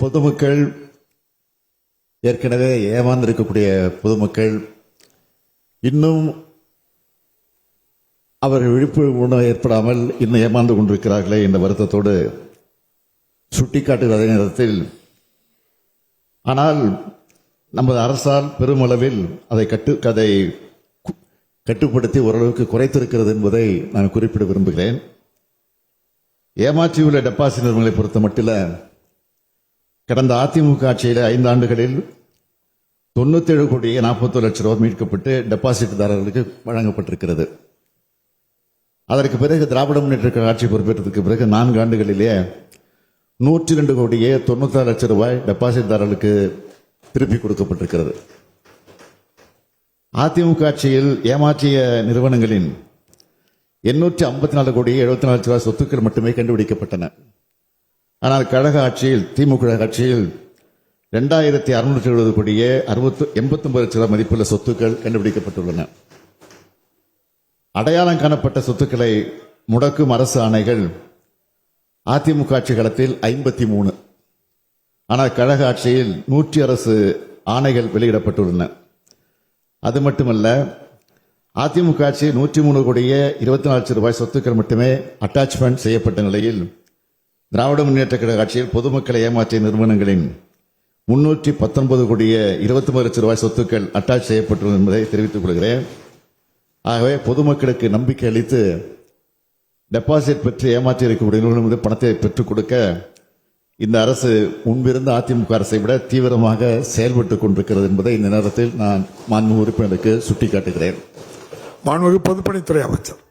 பொதுமக்கள் ஏற்கனவே ஏமாந்திருக்கக்கூடிய பொதுமக்கள் இன்னும் அவர்கள் விழிப்புணர்வு ஏற்படாமல் இன்னும் ஏமாந்து கொண்டிருக்கிறார்களே என்ற வருத்தத்தோடு சுட்டிக்காட்டுகிற அதே நேரத்தில் ஆனால் நமது அரசால் பெருமளவில் அதை கட்டுப்படுத்தி ஓரளவுக்கு குறைத்திருக்கிறது என்பதை நான் குறிப்பிட விரும்புகிறேன். ஏமாற்றியுள்ள டெபாசிட் நிறுவனங்களை பொறுத்த மட்டில் கடந்த அதிமுக ஆட்சியில் 5 ஆண்டுகளில் 97 கோடி 41 லட்சம் ரூபாய் மீட்கப்பட்டு டெபாசிட்தாரர்களுக்கு வழங்கப்பட்டிருக்கிறது. அதற்கு பிறகு திராவிட முன்னேற்ற ஆட்சி பொறுப்பேற்றதுக்கு பிறகு 4 ஆண்டுகளிலே 102 கோடியே 96 லட்சம் ரூபாய் டெபாசிட்தாரர்களுக்கு திருப்பி கொடுக்கப்பட்டிருக்கிறது. அதிமுக ஆட்சியில் ஏமாற்றிய நிறுவனங்களின் 854 கோடியே 74 லட்சம் ரூபாய் சொத்துக்கள் மட்டுமே கண்டுபிடிக்கப்பட்டன. ஆனால் கழக ஆட்சியில் திமுக ஆட்சியில் 2670 கோடியே 89 லட்சம் ரூபாய் மதிப்புள்ள சொத்துக்கள் கண்டுபிடிக்கப்பட்டுள்ளன. அடையாளம் காணப்பட்ட சொத்துக்களை முடக்கும் அரசு ஆணைகள் அதிமுக ஆட்சி காலத்தில் 53. ஆனால் கழக ஆட்சியில் 100 ஆணைகள் வெளியிடப்பட்டுள்ளன. அது மட்டுமல்ல, அதிமுக ஆட்சி 103 கோடியே 24 லட்சம் ரூபாய் சொத்துக்கள் மட்டுமே அட்டாச்மெண்ட் செய்யப்பட்ட நிலையில் திராவிட முன்னேற்ற கழக ஆட்சியில் பொதுமக்களை ஏமாற்றிய நிறுவனங்களின் 319 கோடியே 29 லட்சம் ரூபாய் சொத்துக்கள் அட்டாச் செய்யப்பட்டுள்ளது என்பதை தெரிவித்துக் கொள்கிறேன். ஆகவே பொதுமக்களுக்கு நம்பிக்கை அளித்து டெபாசிட் பெற்று ஏமாற்றி இருக்கக்கூடிய நிறுவனம் பணத்தை பெற்றுக் கொடுக்க இந்த அரசு முன்பிருந்த அதிமுக அரசை விட தீவிரமாக செயல்பட்டுக் கொண்டிருக்கிறது என்பதை இந்த நேரத்தில் நான் மாண்புமிகு உறுப்பினருக்கு சுட்டிக்காட்டுகிறேன். மாண்புமிகு பொதுப்பணித்துறை அமைச்சர்.